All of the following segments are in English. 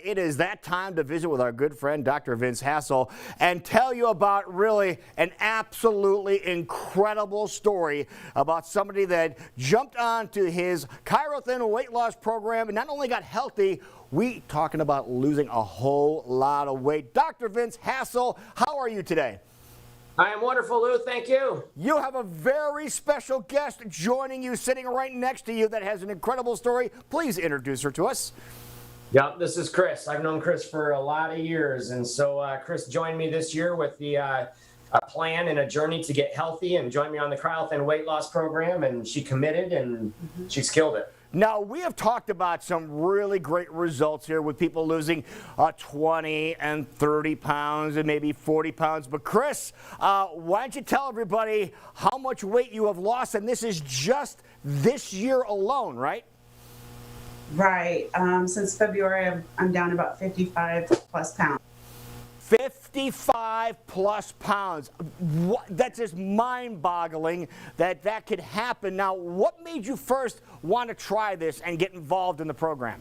It is that time to visit with our good friend, Dr. Vince Hassel, and tell you about really an absolutely incredible story about somebody that jumped onto his ChiroThin weight loss program and not only got healthy, we talking about losing a whole lot of weight. Dr. Vince Hassel, how are you today? I am wonderful, Lou. Thank you. You have a very special guest joining you, sitting right next to you that has an incredible story. Please introduce her to us. Yep, this is Cris. I've known Cris for a lot of years, and so Cris joined me this year with a plan and a journey to get healthy and joined me on the ChiroThin weight loss program, and she committed, and she's killed it. Now, we have talked about some really great results here with people losing 20 and 30 pounds and maybe 40 pounds. But Cris, why don't you tell everybody how much weight you have lost? And this is just this year alone, right? Right. Since February, I'm down about 55 plus pounds. 55 plus pounds. That's just mind-boggling that could happen. Now, what made you first want to try this and get involved in the program?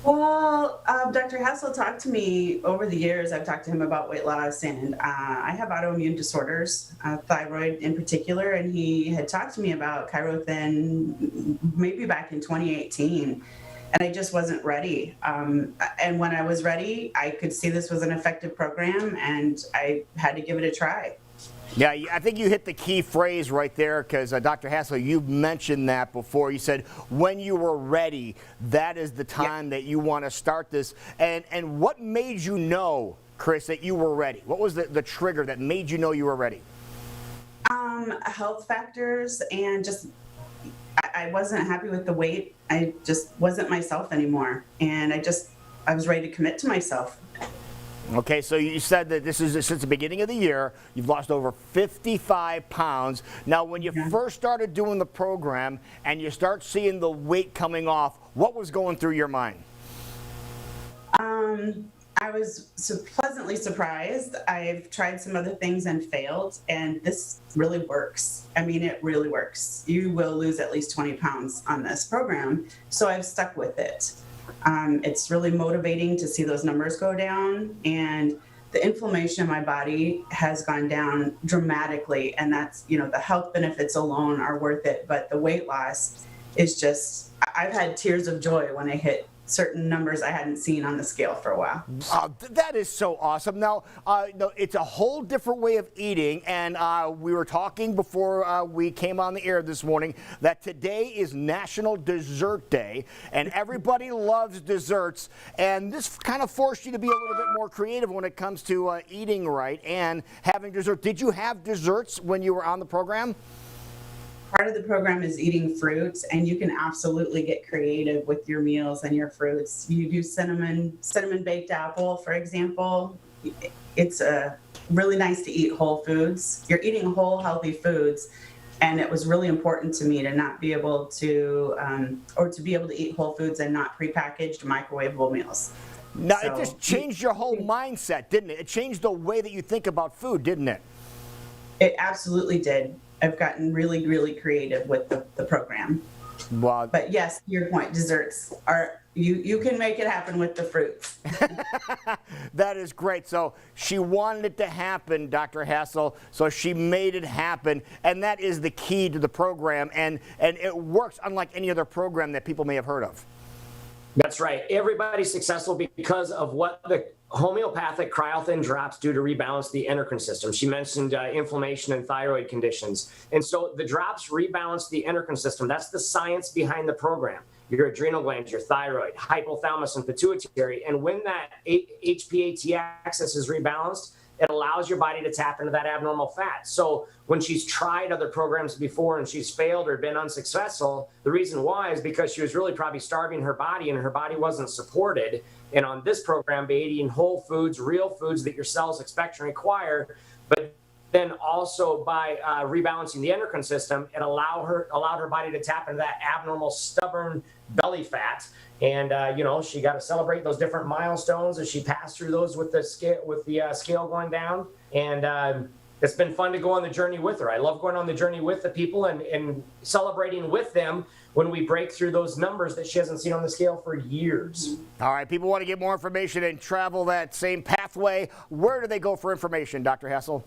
Well, Dr. Hassel talked to me over the years. I've talked to him about weight loss, and I have autoimmune disorders, thyroid in particular, and he had talked to me about ChiroThin maybe back in 2018, and I just wasn't ready. And when I was ready, I could see this was an effective program, and I had to give it a try. Yeah, I think you hit the key phrase right there because Dr. Hassel, you've mentioned that before. You said when you were ready, that is the time that you want to start this. And what made you know, Cris, that you were ready? What was the trigger that made you know you were ready? Health factors, and just I wasn't happy with the weight. I just wasn't myself anymore, and I was ready to commit to myself. Okay, so you said that this is since the beginning of the year, you've lost over 55 pounds. Now, when you first started doing the program and you start seeing the weight coming off, what was going through your mind? I was pleasantly surprised. I've tried some other things and failed, and this really works. I mean, it really works. You will lose at least 20 pounds on this program, so I've stuck with it. It's really motivating to see those numbers go down, and the inflammation in my body has gone down dramatically, and that's, the health benefits alone are worth it, but the weight loss is just, I've had tears of joy when I hit certain numbers I hadn't seen on the scale for a while. That is so awesome. Now, it's a whole different way of eating, and we were talking before we came on the air this morning that today is National Dessert Day, and everybody loves desserts, and this kind of forced you to be a little bit more creative when it comes to eating right and having dessert. Did you have desserts when you were on the program? Part of the program is eating fruits, and you can absolutely get creative with your meals and your fruits. You do cinnamon baked apple, for example. It's really nice to eat whole foods. You're eating whole, healthy foods, and it was really important to me to not be able to, or to be able to eat whole foods and not prepackaged microwavable meals. Now, it just changed your whole mindset, didn't it? It changed the way that you think about food, didn't it? It absolutely did. I've gotten really, really creative with the program. Wow. But yes, to your point, desserts are, you can make it happen with the fruits. That is great. So she wanted it to happen, Dr. Hassel, so she made it happen, and that is the key to the program, and it works unlike any other program that people may have heard of. That's right. Everybody's successful because of what the homeopathic ChiroThin drops do to rebalance the endocrine system. She mentioned inflammation and thyroid conditions. And so the drops rebalance the endocrine system. That's the science behind the program. Your adrenal glands, your thyroid, hypothalamus, and pituitary. And when that HPA-T axis is rebalanced, it allows your body to tap into that abnormal fat. So when she's tried other programs before and she's failed or been unsuccessful, the reason why is because she was really probably starving her body and her body wasn't supported. And on this program, by eating whole foods, real foods that your cells expect and require, but then also by rebalancing the endocrine system, it allowed her body to tap into that abnormal, stubborn belly fat. And she got to celebrate those different milestones as she passed through those with the scale going down. And It's been fun to go on the journey with her. I love going on the journey with the people and celebrating with them when we break through those numbers that she hasn't seen on the scale for years. All right, people want to get more information and travel that same pathway. Where do they go for information, Dr. Hassel?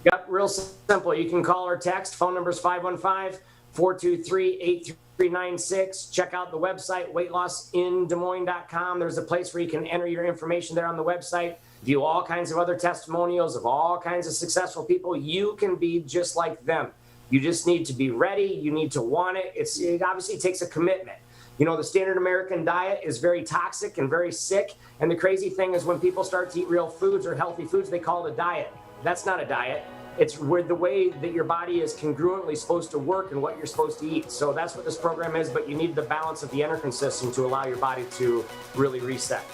Yep, real simple. You can call or text. Phone number is 515-423-8396. Check out the website, weightlossinDesMoines.com. There's a place where you can enter your information there on the website. View all kinds of other testimonials of all kinds of successful people. You can be just like them. You just need to be ready. You need to want it. It obviously takes a commitment. You know, the standard American diet is very toxic and very sick. And the crazy thing is when people start to eat real foods or healthy foods, they call it a diet. That's not a diet. It's where the way that your body is congruently supposed to work and what you're supposed to eat. So that's what this program is, but you need the balance of the endocrine system to allow your body to really reset.